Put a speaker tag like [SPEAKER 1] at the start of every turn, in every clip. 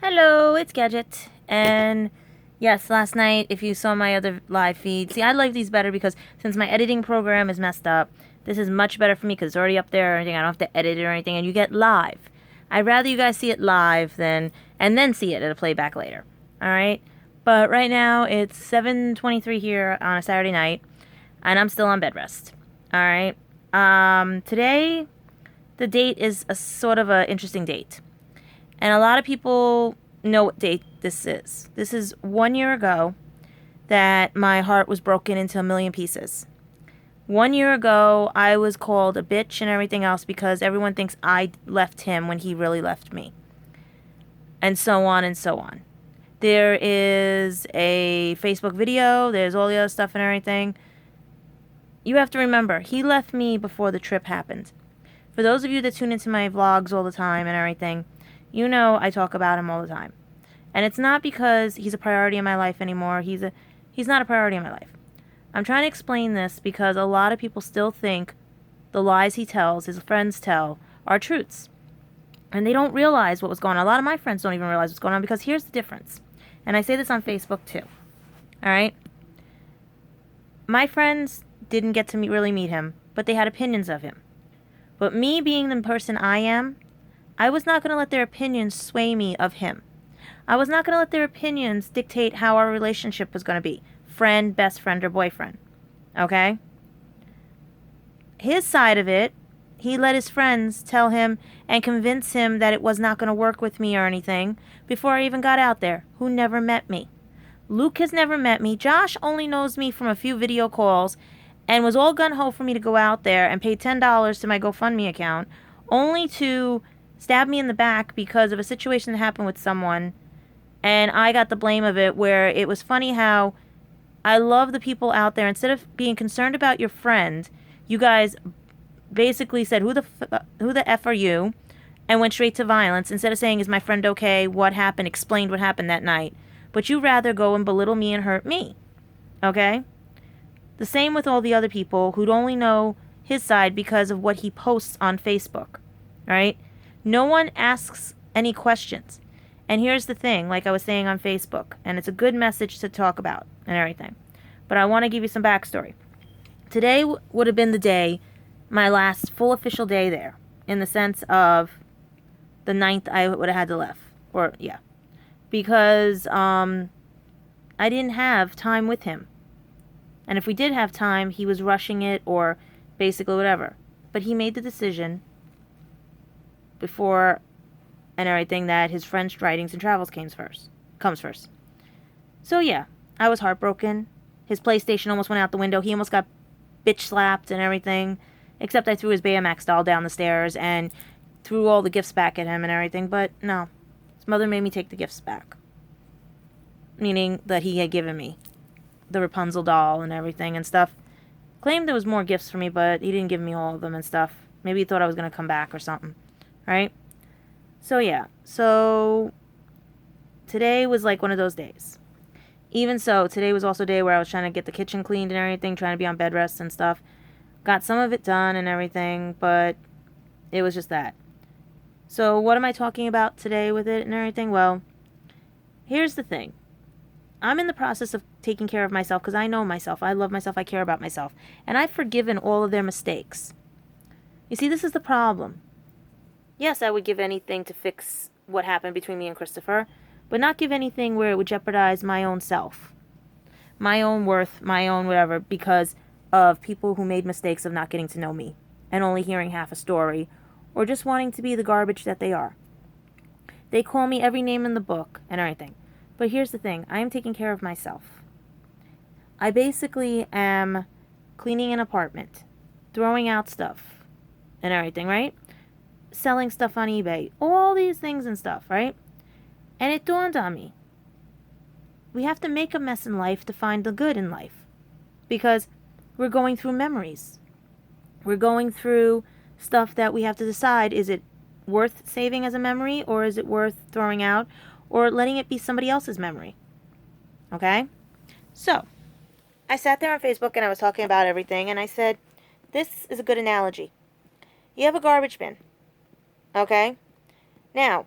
[SPEAKER 1] Hello, it's Gadget. And yes, last night, if you saw my other live feed, see, I like these better because since my editing program is messed up, this is much better for me because it's already up there or anything. I don't have to edit it or anything, and you get live. I'd rather you guys see it live and then see it at a playback later. All right? But right now, it's 7:23 here on a Saturday night, and I'm still on bed rest. All right? Today, the date is a sort of a interesting date. And a lot of people know what date this is. This is 1 year ago that my heart was broken into a million pieces. 1 year ago, I was called a bitch and everything else because everyone thinks I left him when he really left me. And so on and so on. There is a Facebook video, there's all the other stuff and everything. You have to remember, he left me before the trip happened. For those of you that tune into my vlogs all the time and everything, you know I talk about him all the time. And it's not because he's a priority in my life anymore. He's not a priority in my life. I'm trying to explain this because a lot of people still think the lies he tells, his friends tell, are truths. And they don't realize what was going on. A lot of my friends don't even realize what's going on because here's the difference. And I say this on Facebook too. All right? My friends didn't get to really meet him, but they had opinions of him. But me being the person I am, I was not going to let their opinions sway me of him. I was not going to let their opinions dictate how our relationship was going to be. Friend, best friend, or boyfriend. Okay? His side of it, he let his friends tell him and convince him that it was not going to work with me or anything before I even got out there, who never met me. Luke has never met me. Josh only knows me from a few video calls and was all gung-ho for me to go out there and pay $10 to my GoFundMe account, only to stab me in the back because of a situation that happened with someone, and I got the blame of it, where it was funny how I love the people out there. Instead of being concerned about your friend, you guys basically said, who the F are you? And went straight to violence instead of saying, is my friend okay? What happened? Explained what happened that night. But you rather go and belittle me and hurt me. Okay? The same with all the other people who'd only know his side because of what he posts on Facebook. Right? No one asks any questions. And here's the thing, like I was saying on Facebook, and it's a good message to talk about and everything. But I want to give you some backstory. Today would have been the day, my last full official day there, in the sense of the 9th I would have had to left. Or, yeah. Because I didn't have time with him. And if we did have time, he was rushing it or basically whatever. But he made the decision before and everything that his French writings and travels comes first. So yeah, I was heartbroken. His PlayStation almost went out the window. He almost got bitch slapped and everything. Except I threw his Baymax doll down the stairs and threw all the gifts back at him and everything. But no, his mother made me take the gifts back. Meaning that he had given me. The Rapunzel doll and everything and stuff. Claimed there was more gifts for me, but he didn't give me all of them and stuff. Maybe he thought I was going to come back or something. Right? So yeah, so today was like one of those days. Even so, today was also a day where I was trying to get the kitchen cleaned and everything, trying to be on bed rest and stuff. Got some of it done and everything, but it was just that. So what am I talking about today with it and everything? Well, here's the thing. I'm in the process of taking care of myself because I know myself. I love myself. I care about myself. And I've forgiven all of their mistakes. You see, this is the problem. Yes, I would give anything to fix what happened between me and Christopher, but not give anything where it would jeopardize my own self, my own worth, my own whatever, because of people who made mistakes of not getting to know me and only hearing half a story or just wanting to be the garbage that they are. They call me every name in the book and everything. But here's the thing. I am taking care of myself. I basically am cleaning an apartment, throwing out stuff and everything, right? Selling stuff on eBay, all these things and stuff, right? And it dawned on me. We have to make a mess in life to find the good in life. Because we're going through memories. We're going through stuff that we have to decide, is it worth saving as a memory or is it worth throwing out or letting it be somebody else's memory? Okay? So, I sat there on Facebook and I was talking about everything and I said, this is a good analogy. You have a garbage bin. Okay? Now,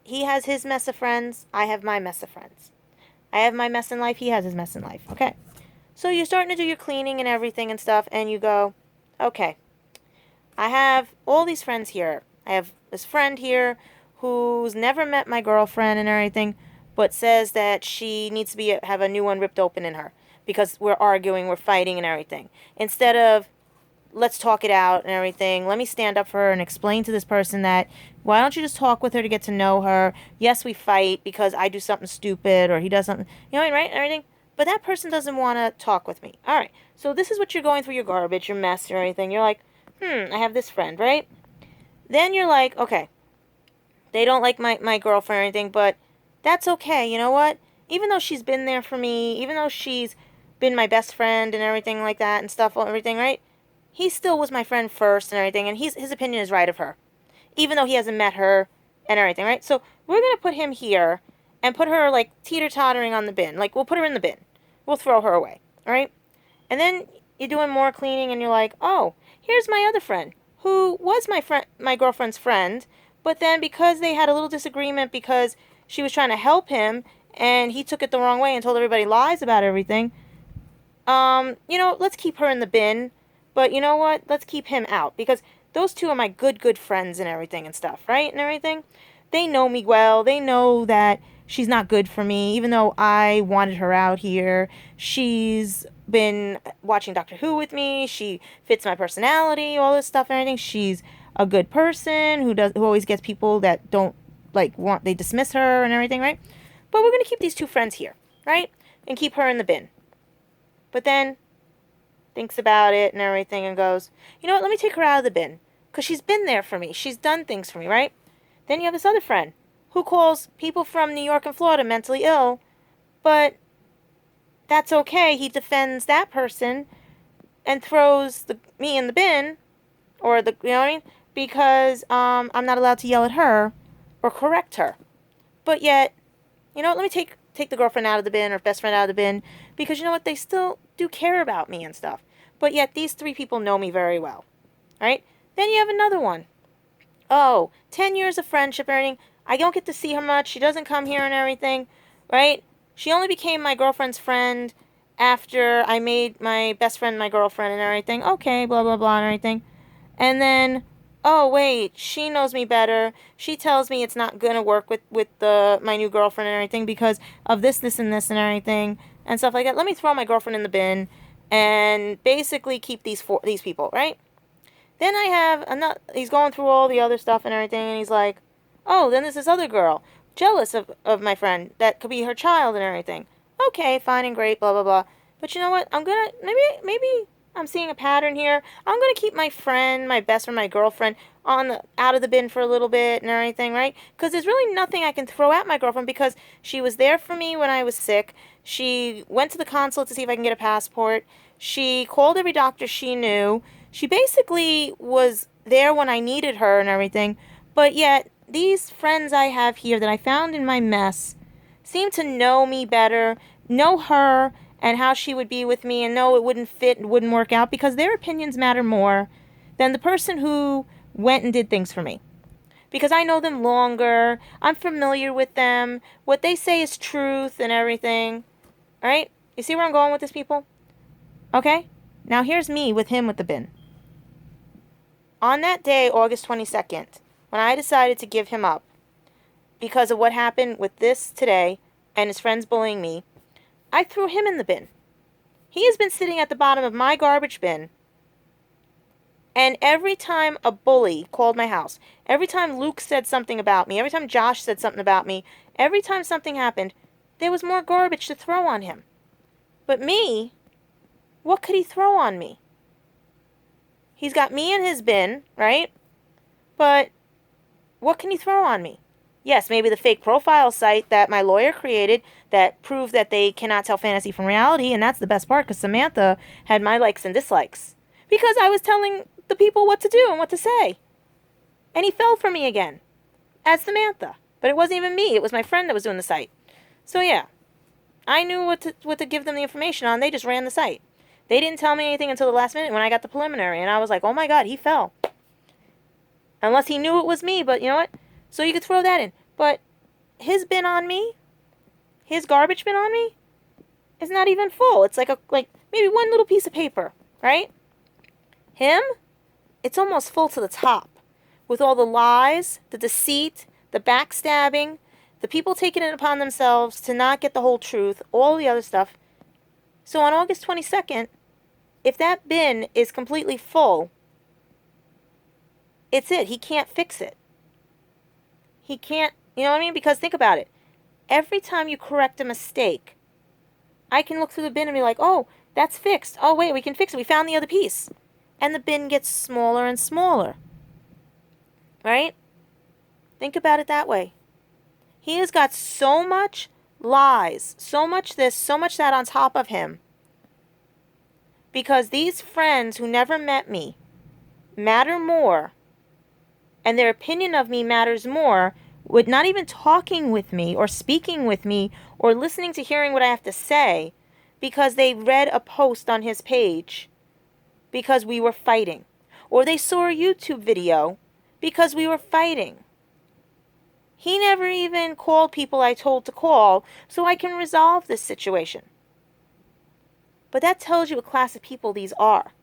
[SPEAKER 1] he has his mess of friends. I have my mess of friends. I have my mess in life. He has his mess in life. Okay. So you're starting to do your cleaning and everything and stuff, and you go, okay, I have all these friends here. I have this friend here who's never met my girlfriend and everything, but says that she needs to have a new one ripped open in her because we're arguing, we're fighting and everything. Instead of let's talk it out and everything, let me stand up for her and explain to this person that why don't you just talk with her to get to know her? Yes, we fight because I do something stupid or he does something, you know, right? Everything. But that person doesn't want to talk with me. All right. So this is what you're going through your garbage, your mess or anything. You're like, I have this friend, right? Then you're like, okay, they don't like my girlfriend or anything, but that's okay. You know what? Even though she's been there for me, even though she's been my best friend and everything like that and stuff, everything, right? He still was my friend first and everything, and his opinion is right of her, even though he hasn't met her and everything, right? So we're going to put him here and put her, like, teeter-tottering on the bin. Like, we'll put her in the bin. We'll throw her away, all right? And then you're doing more cleaning, and you're like, oh, here's my other friend, who was my girlfriend's friend, but then because they had a little disagreement because she was trying to help him, and he took it the wrong way and told everybody lies about everything, let's keep her in the bin, but you know what? Let's keep him out because those two are my good friends and everything and stuff, right? And everything. They know me well. They know that she's not good for me, even though I wanted her out here. She's been watching Doctor Who with me. She fits my personality, all this stuff and everything. She's a good person who always gets people that don't they dismiss her and everything, right? But we're gonna keep these two friends here, right? And keep her in the bin. But then thinks about it and everything and goes, you know what, let me take her out of the bin. Because she's been there for me. She's done things for me, right? Then you have this other friend who calls people from New York and Florida mentally ill. But that's okay. He defends that person and throws me in the bin. Or you know what I mean? Because I'm not allowed to yell at her or correct her. But yet, you know what, let me take the girlfriend out of the bin or best friend out of the bin because you know what, they still do care about me and stuff. But yet these three people know me very well, right? Then you have another one. Oh, 10 years of friendship and everything. I don't get to see her much. She doesn't come here and everything, right? She only became my girlfriend's friend after I made my best friend my girlfriend and everything. Okay, blah, blah, blah and everything. And then, oh, wait, she knows me better. She tells me it's not going to work with my new girlfriend and everything because of this, and this and everything and stuff like that. Let me throw my girlfriend in the bin and basically keep these people, right? Then I have another, he's going through all the other stuff and everything, and he's like, oh, then there's this other girl, jealous of my friend, that could be her child and everything. Okay, fine and great, blah, blah, blah. But you know what, maybe I'm seeing a pattern here. I'm going to keep my friend, my best friend, my girlfriend, out of the bin for a little bit and everything, right? Because there's really nothing I can throw at my girlfriend because she was there for me when I was sick. She went to the consulate to see if I can get a passport. She called every doctor she knew. She basically was there when I needed her and everything. But yet, these friends I have here that I found in my mess seem to know me better, know her, and how she would be with me, and know it wouldn't fit and wouldn't work out because their opinions matter more than the person who went and did things for me. Because I know them longer, I'm familiar with them, what they say is truth and everything. Alright? You see where I'm going with this, people? Okay? Now here's me with him with the bin. On that day, August 22nd, when I decided to give him up because of what happened with this today and his friends bullying me, I threw him in the bin. He has been sitting at the bottom of my garbage bin, and every time a bully called my house, every time Luke said something about me, every time Josh said something about me, every time something happened, there was more garbage to throw on him. But me, what could he throw on me? He's got me in his bin, right? But what can he throw on me? Yes, maybe the fake profile site that my lawyer created that proved that they cannot tell fantasy from reality, and that's the best part because Samantha had my likes and dislikes. Because I was telling the people what to do and what to say. And he fell for me again, as Samantha. But it wasn't even me, it was my friend that was doing the site. So yeah, I knew what to give them the information on, they just ran the site. They didn't tell me anything until the last minute when I got the preliminary, and I was like, oh my god, he fell. Unless he knew it was me, but you know what? So you could throw that in. But his bin on me, his garbage bin on me, is not even full. It's like maybe one little piece of paper, right? Him, it's almost full to the top with all the lies, the deceit, the backstabbing, the people taking it upon themselves to not get the whole truth, all the other stuff. So on August 22nd, if that bin is completely full, it's it. He can't fix it. He can't, you know what I mean? Because think about it. Every time you correct a mistake, I can look through the bin and be like, oh, that's fixed. Oh, wait, we can fix it. We found the other piece. And the bin gets smaller and smaller. Right? Think about it that way. He has got so much lies, so much this, so much that on top of him. Because these friends who never met me matter more, and their opinion of me matters more, with not even talking with me or speaking with me or listening to hearing what I have to say, because they read a post on his page because we were fighting, or they saw a YouTube video because we were fighting. He never even called people I told to call so I can resolve this situation. But that tells you what class of people these are.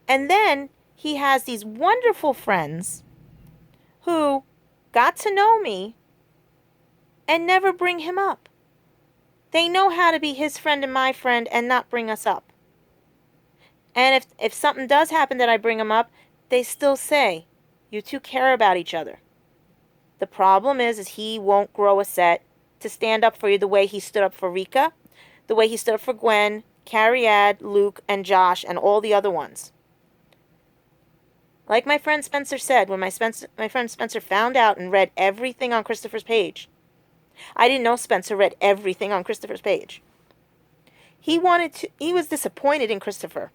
[SPEAKER 1] And then he has these wonderful friends who got to know me and never bring him up. They know how to be his friend and my friend and not bring us up. And if something does happen that I bring him up, they still say, you two care about each other. The problem is he won't grow a set to stand up for you the way he stood up for Rika, the way he stood up for Gwen, Carrie, Luke, and Josh, and all the other ones. Like my friend Spencer said, when my friend Spencer found out and read everything on Christopher's page. I didn't know Spencer read everything on Christopher's page. He was disappointed in Christopher.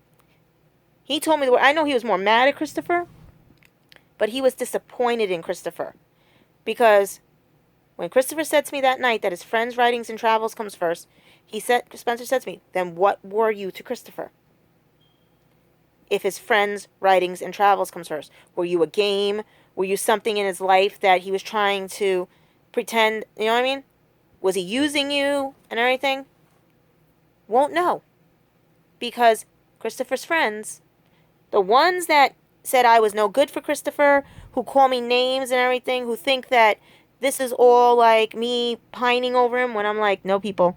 [SPEAKER 1] He told me, I know he was more mad at Christopher, but he was disappointed in Christopher. Because when Christopher said to me that night that his friend's writings and travels comes first, Spencer said to me, then what were you to Christopher? If his friend's writings and travels comes first, were you a game? Were you something in his life that he was trying to pretend, you know what I mean? Was he using you and everything? Won't know. Because Christopher's friends, the ones that said I was no good for Christopher, who call me names and everything, who think that this is all like me pining over him, when I'm like, no, people.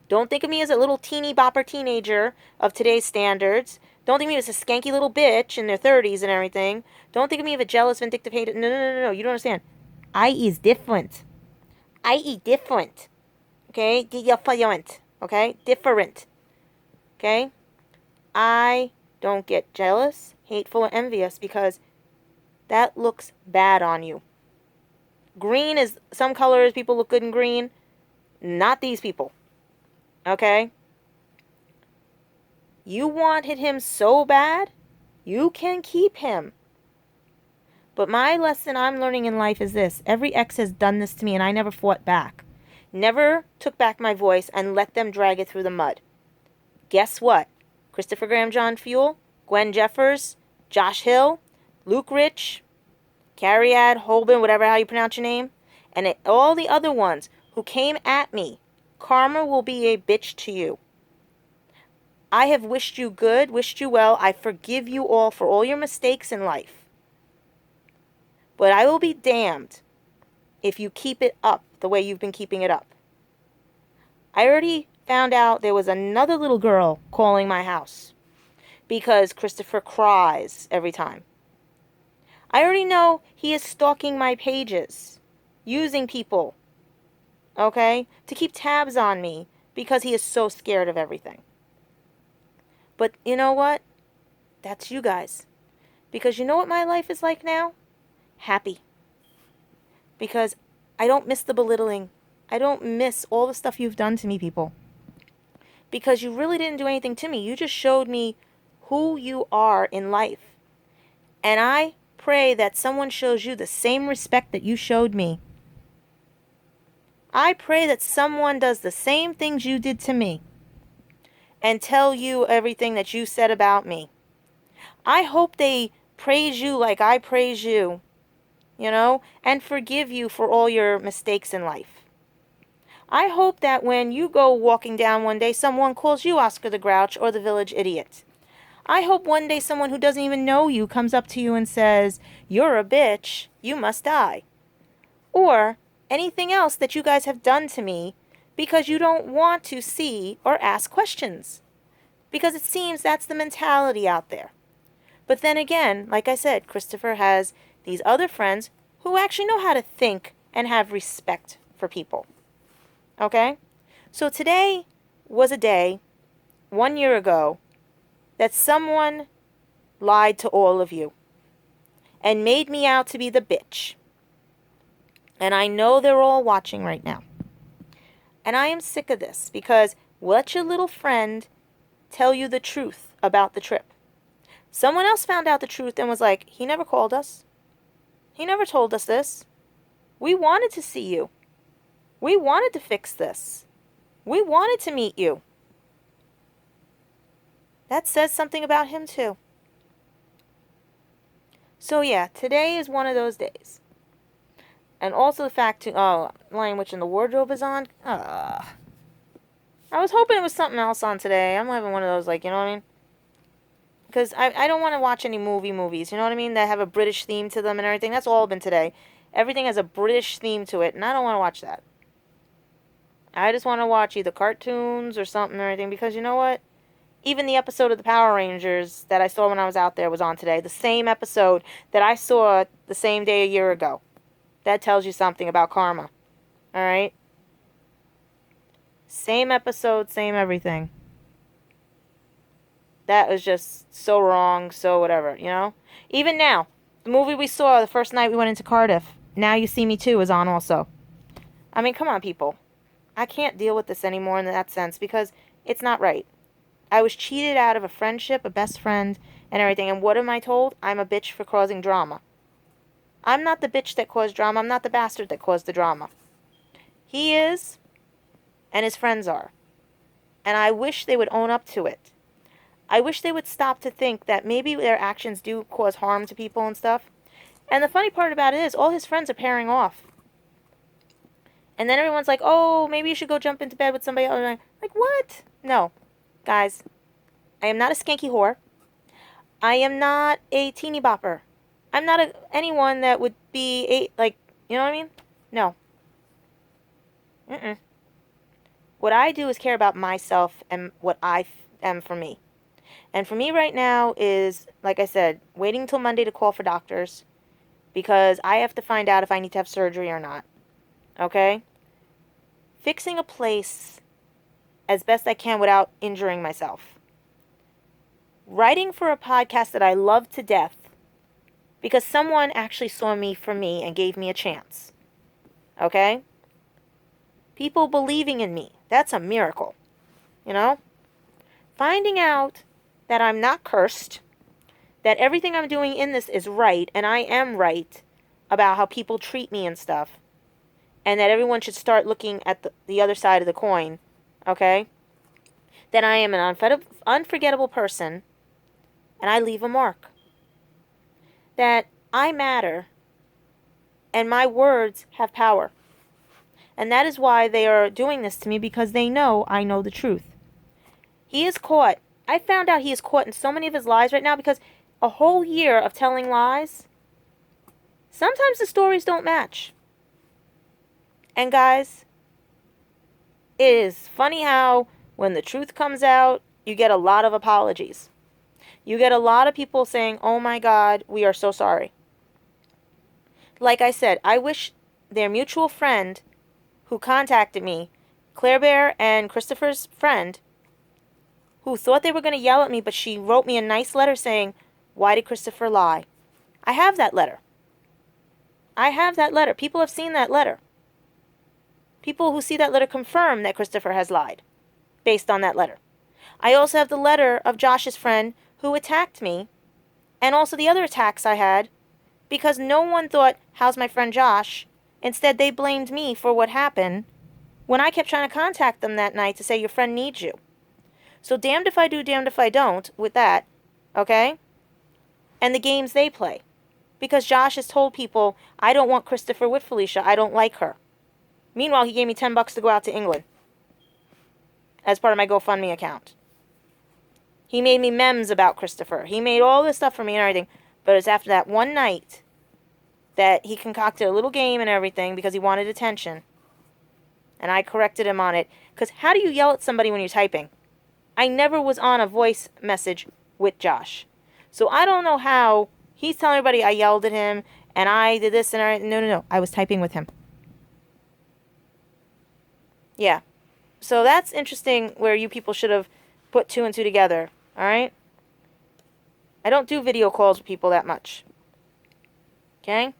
[SPEAKER 1] Don't think of me as a little teeny bopper teenager of today's standards. Don't think of me as a skanky little bitch in their 30s and everything. Don't think of me as a jealous, vindictive, hater. No. You don't understand. I is different. I is different. Okay? Different. Okay? Different. Okay? I don't get jealous, hateful, or envious because that looks bad on you. Green is, some colors, people look good in green. Not these people. Okay? You wanted him so bad, you can keep him. But my lesson I'm learning in life is this. Every ex has done this to me and I never fought back. Never took back my voice and let them drag it through the mud. Guess what? Christopher Graham John Fuel, Gwen Jeffers, Josh Hill, Luke Rich, Carrie Holben, whatever how you pronounce your name, and all the other ones who came at me. Karma will be a bitch to you. I have wished you good, wished you well. I forgive you all for all your mistakes in life. But I will be damned if you keep it up the way you've been keeping it up. I already found out there was another little girl calling my house because Christopher cries every time. I already know he is stalking my pages, using people, okay, to keep tabs on me because he is so scared of everything. But you know what? That's you guys. Because you know what my life is like now? Happy. Because I don't miss the belittling. I don't miss all the stuff you've done to me, people. Because you really didn't do anything to me. You just showed me who you are in life. And I pray that someone shows you the same respect that you showed me. I pray that someone does the same things you did to me and tell you everything that you said about me. I hope they praise you like I praise you. You and forgive you for all your mistakes in life. I hope that when you go walking down one day, someone calls you Oscar the Grouch or the village idiot. I hope one day someone who doesn't even know you comes up to you and says, "You're a bitch, you must die." Or anything else that you guys have done to me because you don't want to see or ask questions. Because it seems that's the mentality out there. But then again, like I said, Christopher has these other friends who actually know how to think and have respect for people. Okay? So today was a day, 1 year ago, that someone lied to all of you and made me out to be the bitch. And I know they're all watching right now. And I am sick of this because let your little friend tell you the truth about the trip. Someone else found out the truth and was like, "He never called us. He never told us this. We wanted to see you. We wanted to fix this. We wanted to meet you." That says something about him too. So yeah, today is one of those days. And also the fact Lion Witch in the Wardrobe is on. I was hoping it was something else on today. I'm having one of those, you know what I mean? Because I don't want to watch any movies, you know what I mean? That have a British theme to them and everything. That's all been today. Everything has a British theme to it, and I don't want to watch that. I just want to watch either cartoons or something or anything, because you know what? Even the episode of the Power Rangers that I saw when I was out there was on today. The same episode that I saw the same day a year ago. That tells you something about karma. Alright? Same episode, same everything. That was just so wrong, so whatever, Even now, the movie we saw the first night we went into Cardiff, Now You See Me Too, is on also. I mean, come on, people. I can't deal with this anymore in that sense because it's not right. I was cheated out of a friendship, a best friend, and everything. And what am I told? I'm a bitch for causing drama. I'm not the bitch that caused drama. I'm not the bastard that caused the drama. He is, and his friends are. And I wish they would own up to it. I wish they would stop to think that maybe their actions do cause harm to people and stuff. And the funny part about it is, all his friends are pairing off. And then everyone's like, "Oh, maybe you should go jump into bed with somebody else." And I'm like, what? No. Guys, I am not a skanky whore. I am not a teeny bopper. I'm not anyone that would be you know what I mean? No. What I do is care about myself and what I am for me. And for me right now is, like I said, waiting till Monday to call for doctors because I have to find out if I need to have surgery or not. Okay? Fixing a place as best I can without injuring myself. Writing for a podcast that I love to death because someone actually saw me for me and gave me a chance. Okay? People believing in me. That's a miracle. Finding out that I'm not cursed, that everything I'm doing in this is right, and I am right about how people treat me and stuff, and that everyone should start looking at the other side of the coin, okay? That I am an unforgettable person, and I leave a mark. That I matter, and my words have power. And that is why they are doing this to me, because they know I know the truth. He is caught. I found out he is caught in so many of his lies right now because a whole year of telling lies, sometimes the stories don't match. And guys, it is funny how when the truth comes out, you get a lot of apologies. You get a lot of people saying, "Oh my God, we are so sorry." Like I said, I wish their mutual friend who contacted me, Claire Bear and Christopher's friend, who thought they were going to yell at me, but she wrote me a nice letter saying, "Why did Christopher lie?" I have that letter. I have that letter. People have seen that letter. People who see that letter confirm that Christopher has lied based on that letter. I also have the letter of Josh's friend who attacked me, and also the other attacks I had, because no one thought, "How's my friend Josh?" Instead, they blamed me for what happened when I kept trying to contact them that night to say, "Your friend needs you." So damned if I do, damned if I don't with that, okay? And the games they play. Because Josh has told people, I don't want Christopher with Felicia. I don't like her. Meanwhile, he gave me $10 to go out to England as part of my GoFundMe account. He made me memes about Christopher. He made all this stuff for me and everything. But it's after that one night that he concocted a little game and everything because he wanted attention. And I corrected him on it. Because how do you yell at somebody when you're typing? I never was on a voice message with Josh. So I don't know how he's telling everybody I yelled at him and I did this and I... No. I was typing with him. Yeah. So that's interesting where you people should have put 2 and 2 together. Alright? I don't do video calls with people that much. Okay?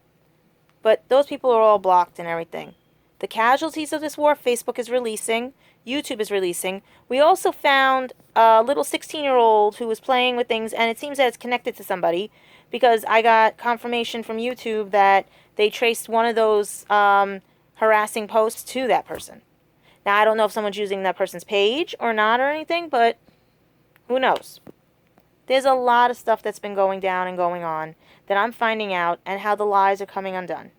[SPEAKER 1] But those people are all blocked and everything. The casualties of this war, Facebook is releasing. YouTube is releasing. We also found a little 16-year-old who was playing with things, and it seems that it's connected to somebody because I got confirmation from YouTube that they traced one of those harassing posts to that person. Now, I don't know if someone's using that person's page or not or anything, but who knows? There's a lot of stuff that's been going down and going on that I'm finding out and how the lies are coming undone.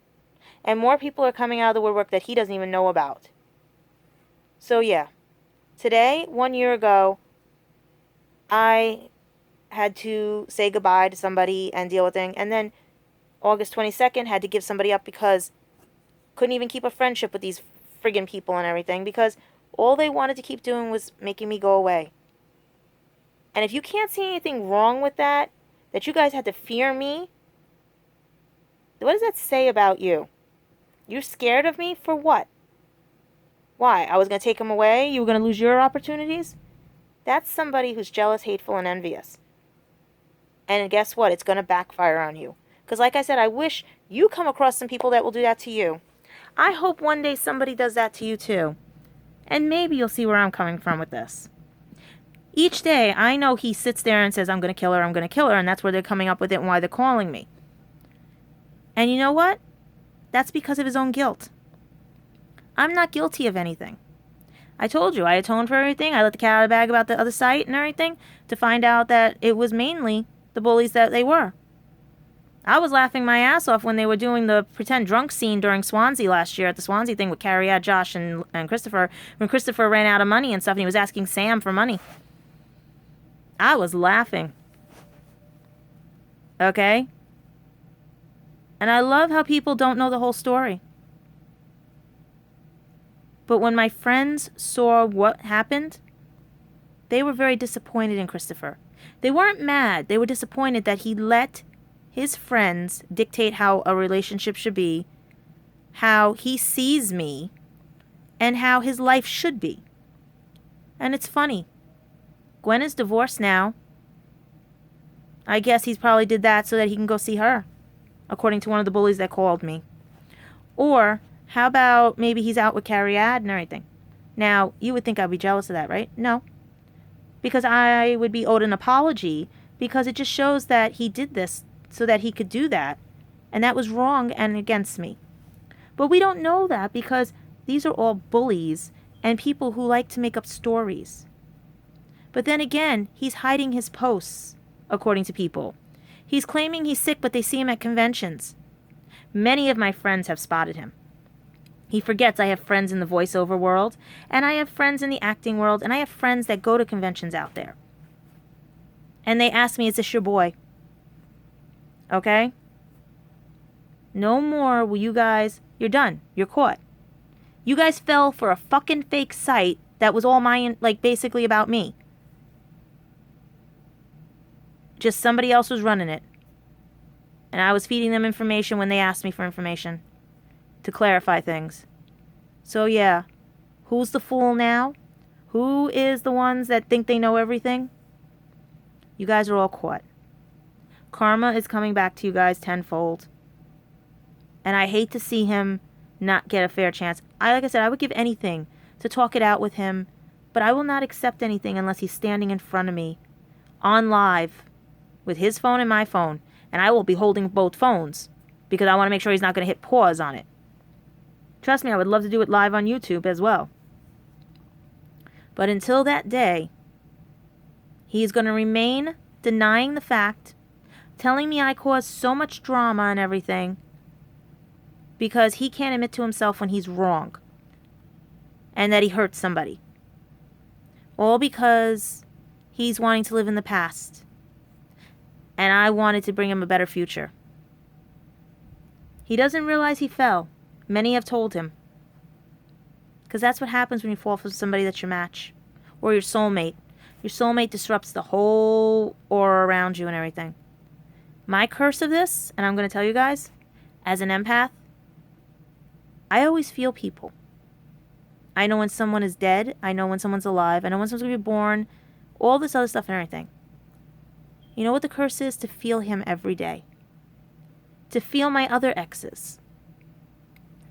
[SPEAKER 1] And more people are coming out of the woodwork that he doesn't even know about. So yeah, today, 1 year ago, I had to say goodbye to somebody and deal with things. And then August 22nd, had to give somebody up because couldn't even keep a friendship with these friggin' people and everything because all they wanted to keep doing was making me go away. And if you can't see anything wrong with that you guys had to fear me, what does that say about you? You're scared of me for what? Why? I was going to take him away? You were going to lose your opportunities? That's somebody who's jealous, hateful, and envious. And guess what? It's going to backfire on you. Because like I said, I wish you come across some people that will do that to you. I hope one day somebody does that to you too. And maybe you'll see where I'm coming from with this. Each day, I know he sits there and says, I'm going to kill her, I'm going to kill her. And that's where they're coming up with it and why they're calling me. And you know what? That's because of his own guilt. I'm not guilty of anything. I told you, I atoned for everything. I let the cat out of the bag about the other site and everything to find out that it was mainly the bullies that they were. I was laughing my ass off when they were doing the pretend drunk scene during Swansea last year at the Swansea thing with Carrie, Josh, and Christopher. When Christopher ran out of money and stuff and he was asking Sam for money. I was laughing. Okay? And I love how people don't know the whole story. But when my friends saw what happened, they were very disappointed in Christopher. They weren't mad. They were disappointed that he let his friends dictate how a relationship should be, how he sees me, and how his life should be. And it's funny. Gwen is divorced now. I guess he's probably did that so that he can go see her, according to one of the bullies that called me. Or how about maybe he's out with Carrie and everything. Now, you would think I'd be jealous of that, right? No. Because I would be owed an apology because it just shows that he did this so that he could do that. And that was wrong and against me. But we don't know that because these are all bullies and people who like to make up stories. But then again, he's hiding his posts, according to people. He's claiming he's sick, but they see him at conventions. Many of my friends have spotted him. He forgets I have friends in the voiceover world, and I have friends in the acting world, and I have friends that go to conventions out there. And they ask me, is this your boy? Okay? No more will you guys... You're done. You're caught. You guys fell for a fucking fake site that was all mine, like, basically about me. Just somebody else was running it. And I was feeding them information when they asked me for information to clarify things. So yeah, who's the fool now? Who is the ones that think they know everything? You guys are all caught. Karma is coming back to you guys tenfold. And I hate to see him not get a fair chance. Like I said, I would give anything to talk it out with him, but I will not accept anything unless he's standing in front of me on live with his phone and my phone, and I will be holding both phones because I want to make sure he's not going to hit pause on it. Trust me, I would love to do it live on YouTube as well. But until that day, he's going to remain denying the fact telling me I caused so much drama and everything because he can't admit to himself when he's wrong and that he hurt somebody. All because he's wanting to live in the past. And I wanted to bring him a better future. He doesn't realize he fell. Many have told him. Because that's what happens when you fall for somebody that's your match. Or your soulmate. Your soulmate disrupts the whole aura around you and everything. My curse of this, and I'm going to tell you guys, as an empath, I always feel people. I know when someone is dead. I know when someone's alive. I know when someone's going to be born. All this other stuff and everything. You know what the curse is? To feel him every day. To feel my other exes.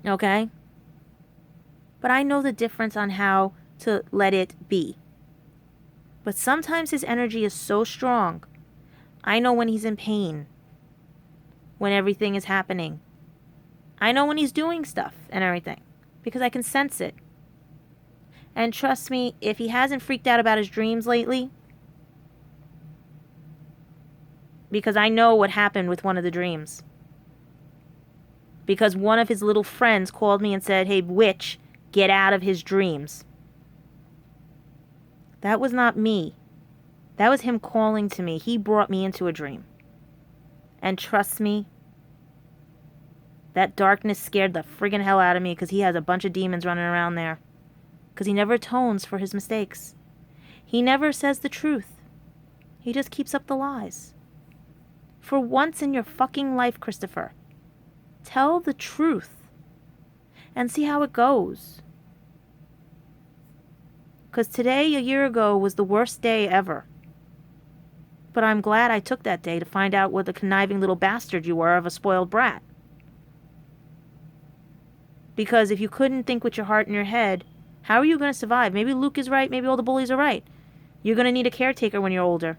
[SPEAKER 1] Okay? But I know the difference on how to let it be. But sometimes his energy is so strong. I know when he's in pain. When everything is happening. I know when he's doing stuff and everything. Because I can sense it. And trust me, if he hasn't freaked out about his dreams lately, because I know what happened with one of the dreams. Because one of his little friends called me and said, "Hey, witch, get out of his dreams." That was not me. That was him calling to me. He brought me into a dream. And trust me, that darkness scared the friggin' hell out of me because he has a bunch of demons running around there. Because he never atones for his mistakes. He never says the truth. He just keeps up the lies. For once in your fucking life, Christopher, tell the truth and see how it goes. Because today, a year ago, was the worst day ever. But I'm glad I took that day to find out what the conniving little bastard you were of a spoiled brat. Because if you couldn't think with your heart and your head, how are you going to survive? Maybe Luke is right, maybe all the bullies are right. You're going to need a caretaker when you're older.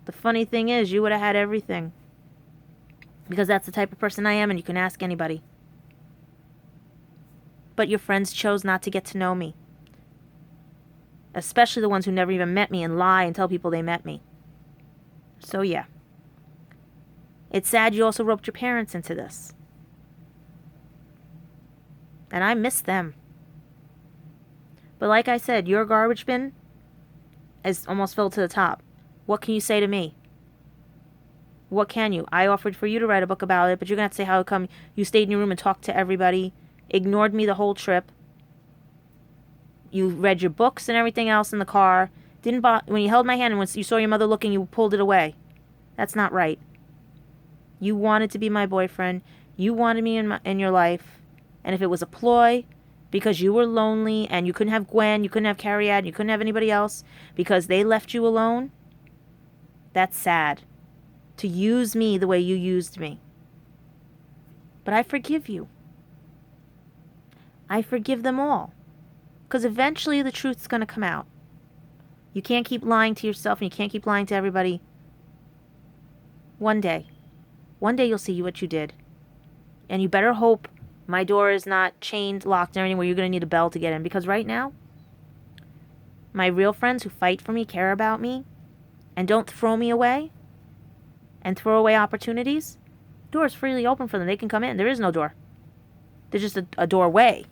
[SPEAKER 1] The funny thing is, you would have had everything. Because that's the type of person I am, and you can ask anybody. But your friends chose not to get to know me. Especially the ones who never even met me and lie and tell people they met me. So yeah. It's sad you also roped your parents into this. And I miss them. But like I said, your garbage bin is almost filled to the top. What can you say to me? What can you? I offered for you to write a book about it, but you're going to have to say how come you stayed in your room and talked to everybody, ignored me the whole trip. You read your books and everything else in the car. When you held my hand and when you saw your mother looking, you pulled it away. That's not right. You wanted to be my boyfriend. You wanted me in your life. And if it was a ploy, because you were lonely and you couldn't have Gwen, you couldn't have Carrie Ann, you couldn't have anybody else, because they left you alone, that's sad. To use me the way you used me. But I forgive you. I forgive them all. Because eventually the truth's going to come out. You can't keep lying to yourself and you can't keep lying to everybody. One day you'll see what you did. And you better hope my door is not chained, locked, and everything where you're going to need a bell to get in. Because right now, my real friends who fight for me, care about me, and don't throw me away, and throw away opportunities, door is freely open for them. They can come in. There is no door. There's just a doorway.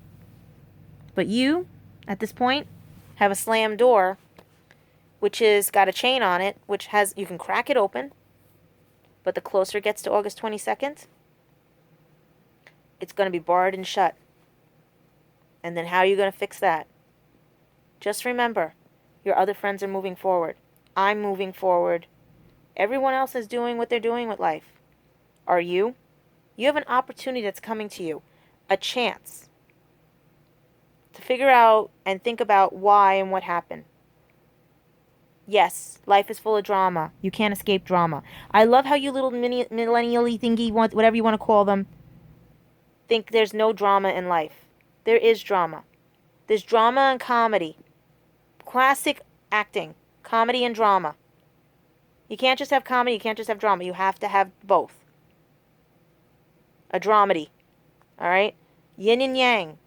[SPEAKER 1] But you, at this point, have a slam door, which is got a chain on it, which has, you can crack it open, but the closer it gets to August 22nd, it's going to be barred and shut. And then how are you going to fix that? Just remember, your other friends are moving forward. I'm moving forward. Everyone else is doing what they're doing with life. Are you? You have an opportunity that's coming to you. A chance to figure out and think about why and what happened. Yes, life is full of drama. You can't escape drama. I love how you little millennial-y thingy, whatever you want to call them, think there's no drama in life. There is drama. There's drama and comedy. Classic acting. Comedy and drama. You can't just have comedy, you can't just have drama. You have to have both. A dramedy. Alright? Yin and yang.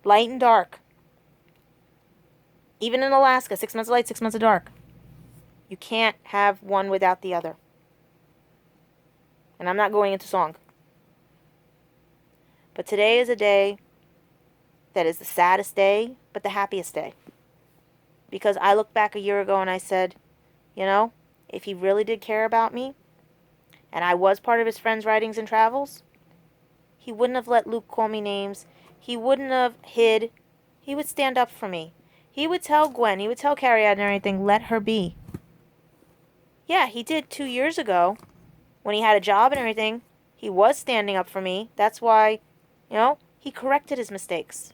[SPEAKER 1] Light and dark. Even in Alaska, 6 months of light, 6 months of dark. You can't have one without the other. And I'm not going into song. But today is a day that is the saddest day, but the happiest day. Because I looked back a year ago and I said, you know, if he really did care about me, and I was part of his friends' writings and travels, he wouldn't have let Luke call me names. He wouldn't have hid. He would stand up for me. He would tell Gwen, he would tell Carrie and everything, let her be. Yeah, he did 2 years ago when he had a job and everything. He was standing up for me. That's why, he corrected his mistakes.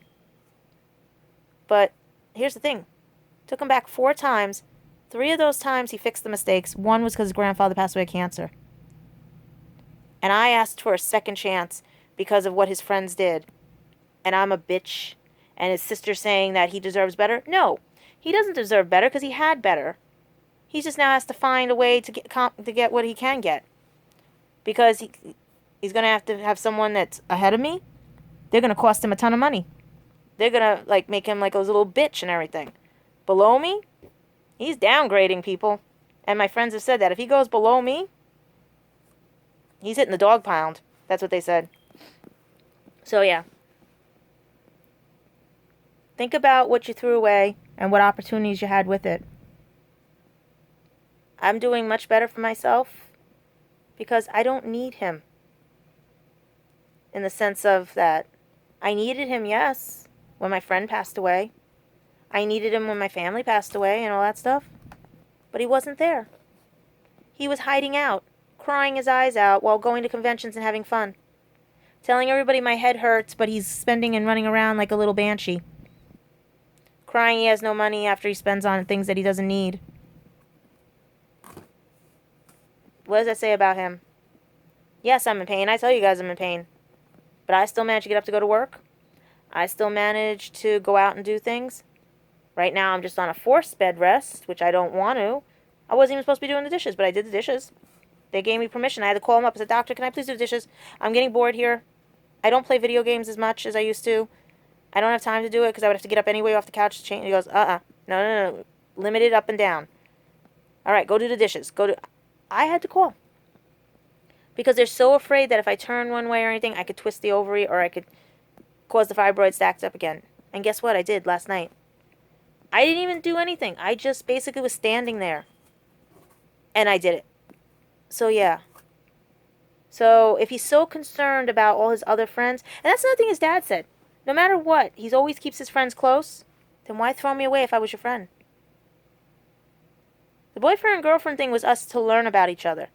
[SPEAKER 1] But here's the thing. Took him back 4 times. 3 of those times he fixed the mistakes. 1 was because his grandfather passed away of cancer. And I asked for a second chance because of what his friends did. And I'm a bitch. And his sister saying that he deserves better. No, he doesn't deserve better because he had better. He just now has to find a way to get what he can get. Because he's going to have someone that's ahead of me. They're going to cost him a ton of money. They're going to make him like a little bitch and everything. Below me, he's downgrading people. And my friends have said that. If he goes below me, he's hitting the dog pound. That's what they said. So, yeah. Think about what you threw away and what opportunities you had with it. I'm doing much better for myself because I don't need him. In the sense of that, I needed him, yes, when my friend passed away. I needed him when my family passed away and all that stuff. But he wasn't there. He was hiding out, crying his eyes out while going to conventions and having fun. Telling everybody my head hurts, but he's spending and running around like a little banshee. Crying he has no money after he spends on things that he doesn't need. What does that say about him? Yes, I'm in pain. I tell you guys I'm in pain. But I still manage to get up to go to work. I still manage to go out and do things. Right now I'm just on a forced bed rest, which I don't want to. I wasn't even supposed to be doing the dishes, but I did the dishes. They gave me permission. I had to call them up. I said, Doctor, can I please do the dishes? I'm getting bored here. I don't play video games as much as I used to. I don't have time to do it because I would have to get up anyway off the couch to change. He goes, no. Limited up and down. All right, go do the dishes. I had to call. Because they're so afraid that if I turn one way or anything, I could twist the ovary or I could cause the fibroids to act up again. And guess what? I did last night. I didn't even do anything. I just basically was standing there. And I did it. So, yeah. So, if he's so concerned about all his other friends, and that's another thing his dad said. No matter what, he always keeps his friends close. Then why throw me away if I was your friend? The boyfriend and girlfriend thing was us to learn about each other.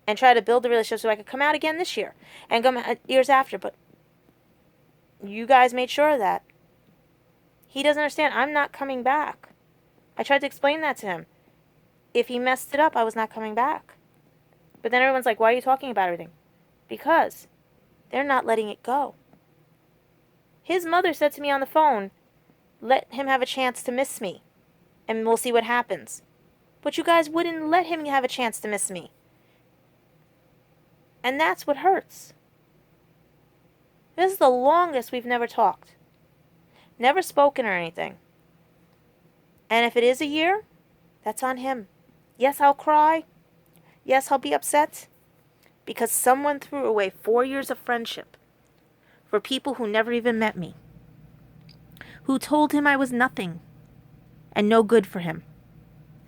[SPEAKER 1] And try to build the relationship so I could come out again this year. And come years after. But you guys made sure of that. He doesn't understand. I'm not coming back. I tried to explain that to him. If he messed it up, I was not coming back. But then everyone's like, why are you talking about everything? Because they're not letting it go. His mother said to me on the phone, let him have a chance to miss me. And we'll see what happens. But you guys wouldn't let him have a chance to miss me. And that's what hurts. This is the longest we've never talked. Never spoken or anything. And if it is a year, that's on him. Yes, I'll cry. Yes, I'll be upset. Because someone threw away 4 years of friendship for people who never even met me. Who told him I was nothing and no good for him.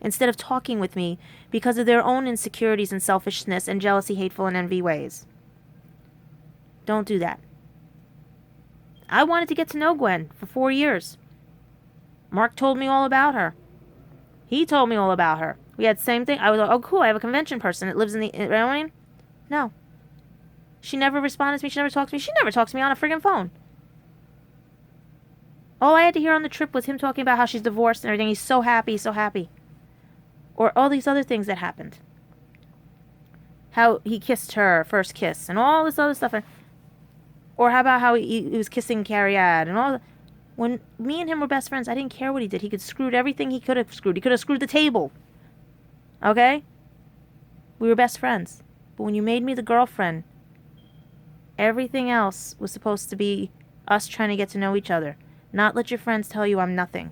[SPEAKER 1] Instead of talking with me because of their own insecurities and selfishness and jealousy, hateful, and envy ways. Don't do that. I wanted to get to know Gwen for 4 years. Mark told me all about her. He told me all about her. We had the same thing. I was like, oh, cool, I have a convention person that lives in the... You know what I mean? No. She never responded to me. She never talked to me. She never talks to me on a friggin' phone. All I had to hear on the trip was him talking about how she's divorced and everything. He's so happy, so happy. Or all these other things that happened. How he kissed her, first kiss, and all this other stuff. Or how about how he was kissing Carrie Ann and all that. When me and him were best friends, I didn't care what he did. He could screw everything he could have screwed. He could have screwed the table. Okay? We were best friends. But when you made me the girlfriend, everything else was supposed to be us trying to get to know each other. Not let your friends tell you I'm nothing.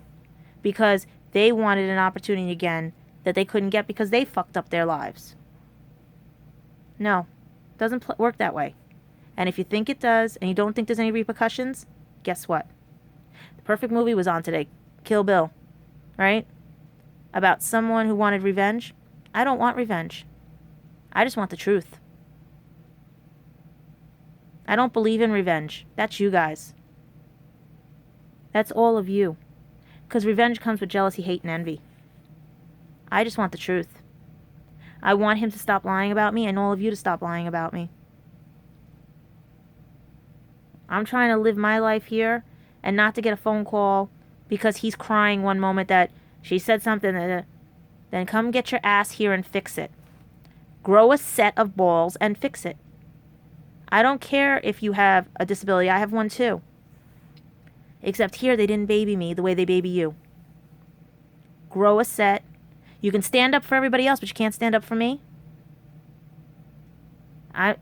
[SPEAKER 1] Because they wanted an opportunity again that they couldn't get because they fucked up their lives. No. Doesn't work that way. And if you think it does and you don't think there's any repercussions, guess what? The perfect movie was on today. Kill Bill. Right? About someone who wanted revenge. I don't want revenge. I just want the truth. I don't believe in revenge. That's you guys. That's all of you. Because revenge comes with jealousy, hate, and envy. I just want the truth. I want him to stop lying about me and all of you to stop lying about me. I'm trying to live my life here and not to get a phone call because he's crying one moment that she said something. Then come get your ass here and fix it. Grow a set of balls and fix it. I don't care if you have a disability. I have one too. Except here they didn't baby me the way they baby you. Grow a set. You can stand up for everybody else, but you can't stand up for me.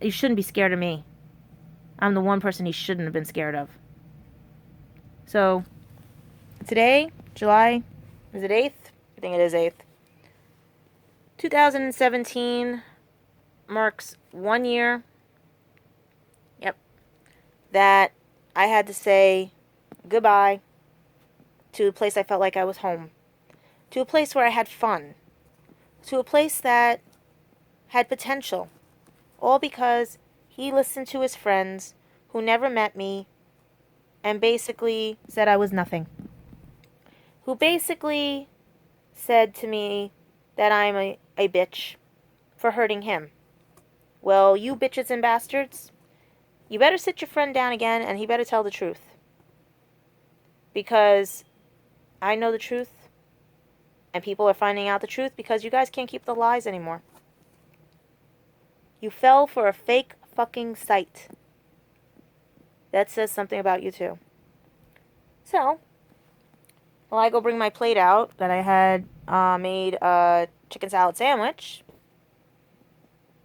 [SPEAKER 1] You shouldn't be scared of me. I'm the one person he shouldn't have been scared of. So, today, July, is it 8th? I think it is 8th. 2017 marks 1 year. Yep. That I had to say goodbye to a place I felt like I was home. To a place where I had fun. To a place that had potential. All because he listened to his friends who never met me and basically said I was nothing. Who basically said to me that I'm a bitch for hurting him. Well, you bitches and bastards, you better sit your friend down again and he better tell the truth. Because I know the truth and people are finding out the truth because you guys can't keep the lies anymore. You fell for a fake fucking site. That says something about you too. So, while I go bring my plate out that I had made a chicken salad sandwich.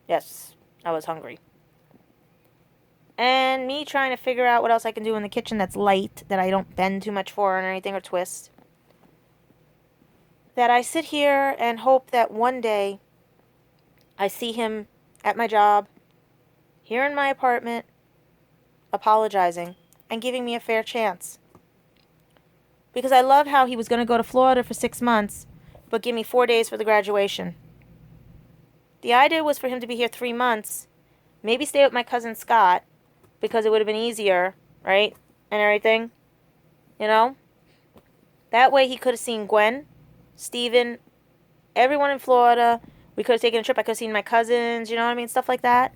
[SPEAKER 1] Yes, I was hungry. And me trying to figure out what else I can do in the kitchen that's light, that I don't bend too much for or anything or twist. That I sit here and hope that one day I see him at my job, here in my apartment, apologizing and giving me a fair chance. Because I love how he was going to go to Florida for 6 months, but give me 4 days for the graduation. The idea was for him to be here 3 months, maybe stay with my cousin Scott, because it would have been easier, right? And everything, you know? That way he could have seen Gwen, Steven, everyone in Florida. We could have taken a trip. I could have seen my cousins, you know what I mean? Stuff like that.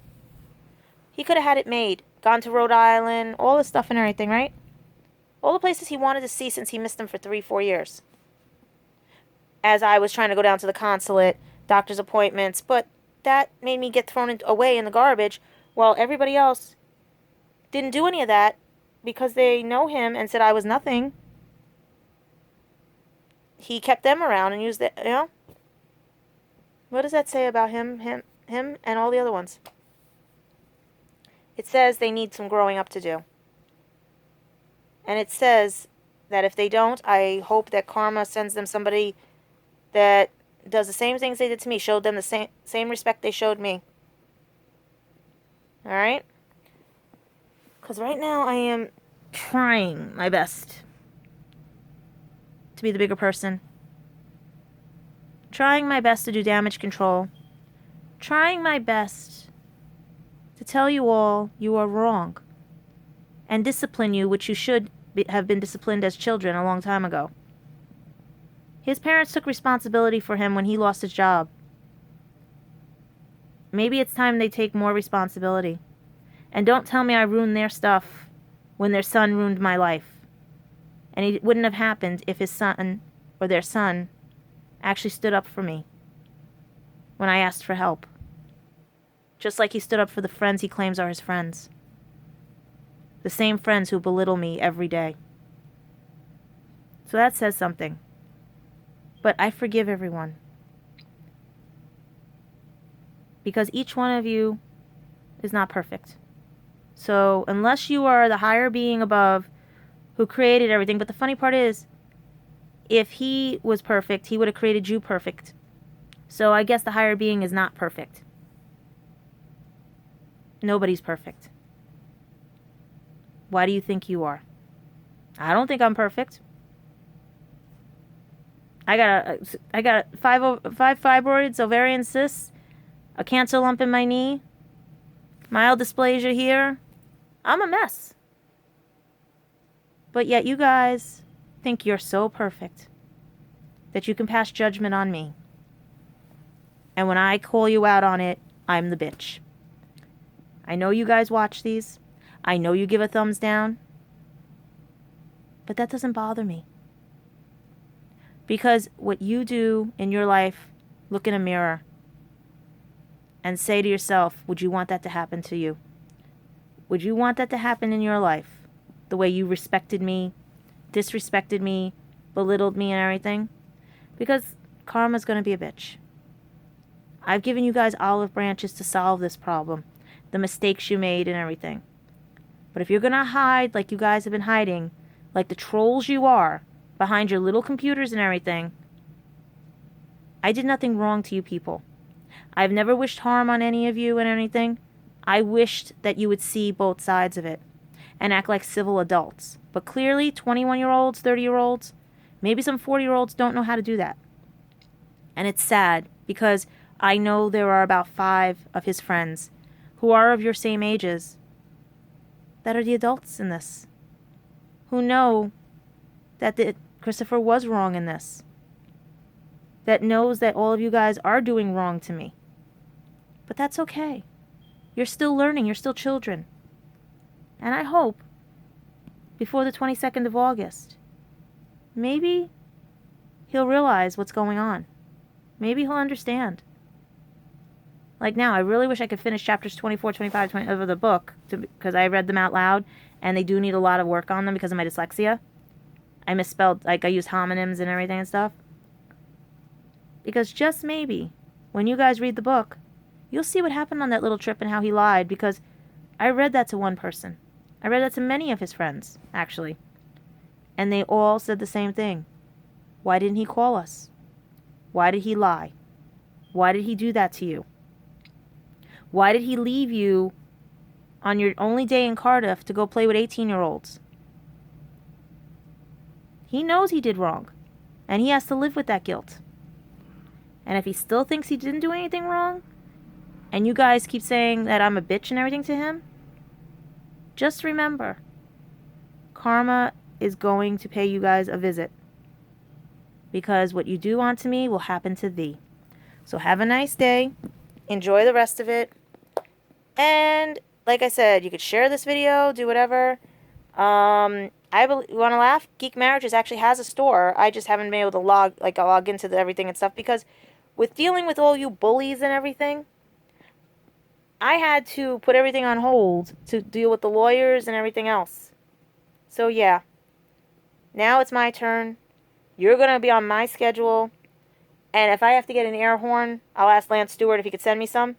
[SPEAKER 1] He could have had it made. Gone to Rhode Island, all this stuff and everything, right? All the places he wanted to see since he missed them for 3-4 years. As I was trying to go down to the consulate, doctor's appointments, but that made me get thrown away in the garbage while everybody else didn't do any of that because they know him and said I was nothing. He kept them around and used it, you know? What does that say about him and all the other ones? It says they need some growing up to do. And it says that if they don't, I hope that karma sends them somebody that does the same things they did to me, showed them the same respect they showed me. Alright? Because right now I am trying my best to be the bigger person. Trying my best to do damage control. Trying my best to tell you all you are wrong. And discipline you, which you should have been disciplined as children a long time ago. His parents took responsibility for him when he lost his job. Maybe it's time they take more responsibility. And don't tell me I ruined their stuff when their son ruined my life. And it wouldn't have happened if his son, or their son, actually stood up for me when I asked for help. Just like he stood up for the friends he claims are his friends. The same friends who belittle me every day. So that says something. But I forgive everyone. Because each one of you is not perfect. So unless you are the higher being above who created everything, but the funny part is, if he was perfect, he would have created you perfect. So I guess the higher being is not perfect. Nobody's perfect. Why do you think you are? I don't think I'm perfect. I got five fibroids, ovarian cysts, a cancer lump in my knee, mild dysplasia here. I'm a mess. But yet you guys think you're so perfect that you can pass judgment on me. And when I call you out on it, I'm the bitch. I know you guys watch these. I know you give a thumbs down. But that doesn't bother me. Because what you do in your life, look in a mirror and say to yourself, would you want that to happen to you? Would you want that to happen in your life? The way you respected me, disrespected me, belittled me and everything? Because karma's going to be a bitch. I've given you guys olive branches to solve this problem, the mistakes you made and everything. But if you're going to hide like you guys have been hiding, like the trolls you are, behind your little computers and everything, I did nothing wrong to you people. I've never wished harm on any of you and anything. I wished that you would see both sides of it and act like civil adults. But clearly, 21-year-olds, 30-year-olds, maybe some 40-year-olds don't know how to do that. And it's sad because I know there are about 5 of his friends who are of your same ages that are the adults in this, who know that Christopher was wrong in this, that knows that all of you guys are doing wrong to me. But that's okay. You're still learning. You're still children. And I hope before the 22nd of August, maybe he'll realize what's going on. Maybe he'll understand. Like now, I really wish I could finish chapters 24, 25, 20 of the book because I read them out loud and they do need a lot of work on them because of my dyslexia. I misspelled, like I use homonyms and everything and stuff. Because just maybe, when you guys read the book, you'll see what happened on that little trip and how he lied, because I read that to one person. I read that to many of his friends, actually. And they all said the same thing. Why didn't he call us? Why did he lie? Why did he do that to you? Why did he leave you on your only day in Cardiff to go play with 18-year-olds? He knows he did wrong, and he has to live with that guilt. And if he still thinks he didn't do anything wrong, and you guys keep saying that I'm a bitch and everything to him, just remember, karma is going to pay you guys a visit. Because what you do unto me will happen to thee. So have a nice day. Enjoy the rest of it. And like I said, you could share this video, do whatever. You want to laugh? Geek Marriages actually has a store. I just haven't been able to log into everything and stuff because with dealing with all you bullies and everything, I had to put everything on hold to deal with the lawyers and everything else. So yeah, now it's my turn. You're going to be on my schedule. And if I have to get an air horn, I'll ask Lance Stewart if he could send me some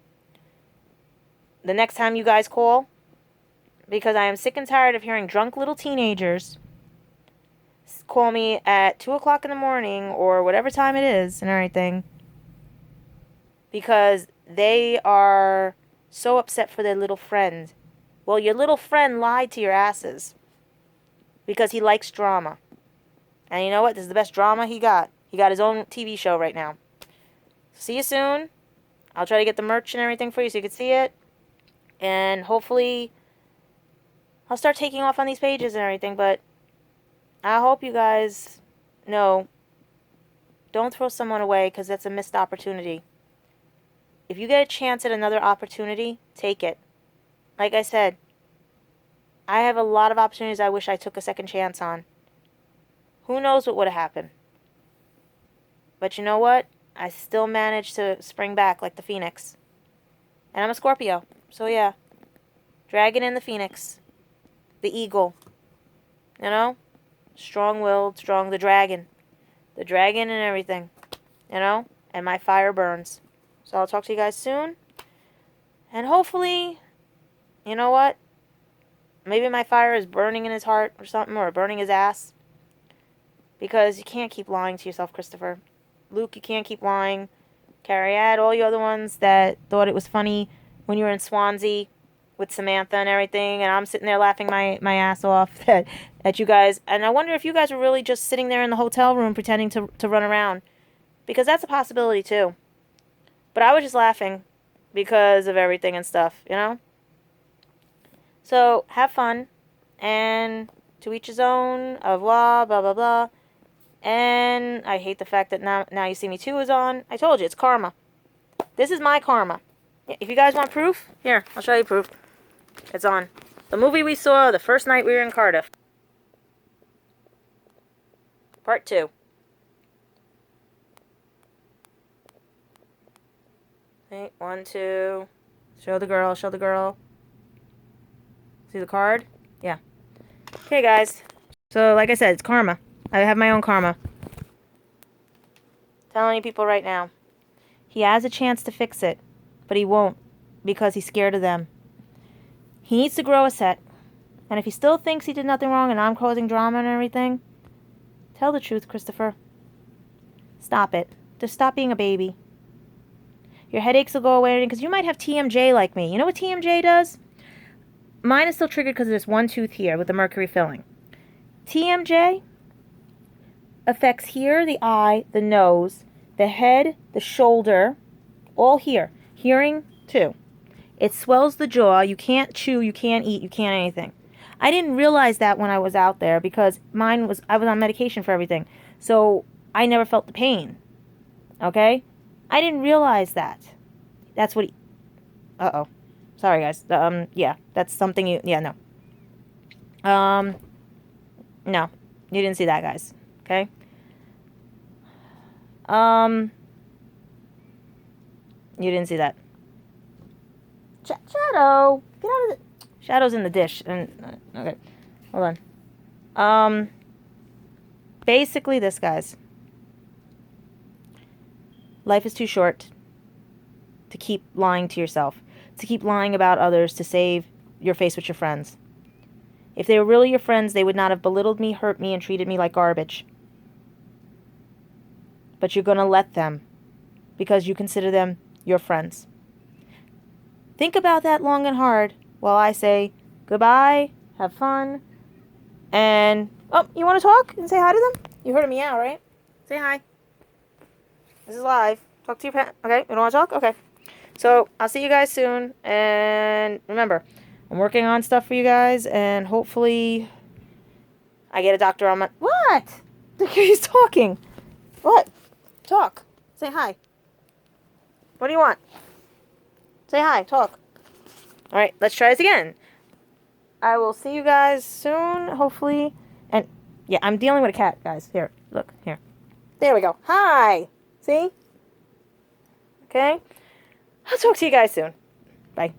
[SPEAKER 1] the next time you guys call. Because I am sick and tired of hearing drunk little teenagers call me at 2 o'clock in the morning or whatever time it is and everything. Because they are so upset for their little friend. Well, your little friend lied to your asses. Because he likes drama. And you know what? This is the best drama he got. He got his own TV show right now. See you soon. I'll try to get the merch and everything for you so you can see it. And hopefully I'll start taking off on these pages and everything. But I hope you guys know, don't throw someone away because that's a missed opportunity. If you get a chance at another opportunity, take it. Like I said, I have a lot of opportunities I wish I took a second chance on. Who knows what would have happened? But you know what? I still managed to spring back like the phoenix. And I'm a Scorpio. So yeah. Dragon and the phoenix. The eagle. You know? Strong-willed, strong. The dragon. The dragon and everything. You know? And my fire burns. So I'll talk to you guys soon. And hopefully, you know what? Maybe my fire is burning in his heart or something. Or burning his ass. Because you can't keep lying to yourself, Christopher. Luke, you can't keep lying. Carrie, all you other ones that thought it was funny when you were in Swansea. with Samantha and everything, and I'm sitting there laughing my ass off at you guys. And I wonder if you guys were really just sitting there in the hotel room pretending to run around. Because that's a possibility too. But I was just laughing because of everything and stuff, you know? So, have fun. And to each his own. Au revoir, blah, blah, blah. And I hate the fact that Now You See Me 2 is on. I told you, it's karma. This is my karma. If you guys want proof, here, I'll show you proof. It's on. The movie we saw the first night we were in Cardiff. Part 2. Okay, 1, 2. Show the girl, show the girl. See the card? Yeah. Okay, guys. So, like I said, it's karma. I have my own karma. Telling you people right now. He has a chance to fix it, but he won't because he's scared of them. He needs to grow a set. And if he still thinks he did nothing wrong and I'm causing drama and everything, tell the truth, Christopher. Stop it. Just stop being a baby. Your headaches will go away because you might have TMJ like me. You know what TMJ does? Mine is still triggered because of this one tooth here with the mercury filling. TMJ affects here, the eye, the nose, the head, the shoulder, all here. Hearing, too. It swells the jaw. You can't chew, you can't eat, you can't anything. I didn't realize that when I was out there because I was on medication for everything. So I never felt the pain. Okay? I didn't realize that. That's what uh-oh. Sorry, guys. Yeah. That's something yeah, no. No. You didn't see that, guys. Okay? You didn't see that. Shadow! Get out of the... Shadow's in the dish. Okay. Hold on. Basically this, guys. Life is too short to keep lying to yourself, to keep lying about others to save your face with your friends. If they were really your friends, they would not have belittled me, hurt me, and treated me like garbage. But you're going to let them because you consider them your friends. Think about that long and hard while I say goodbye, have fun, and... Oh, you want to talk and say hi to them? You heard a meow, right? Say hi. This is live. Talk to your pet. Okay, you don't want to talk? Okay. So, I'll see you guys soon. And remember, I'm working on stuff for you guys. And hopefully, I get a doctor on my... What? He's talking. What? Talk. Say hi. What do you want? Say hi. Talk. Alright, let's try this again. I will see you guys soon, hopefully. And, yeah, I'm dealing with a cat, guys. Here, look, here. There we go. Hi. See? Okay? I'll talk to you guys soon. Bye.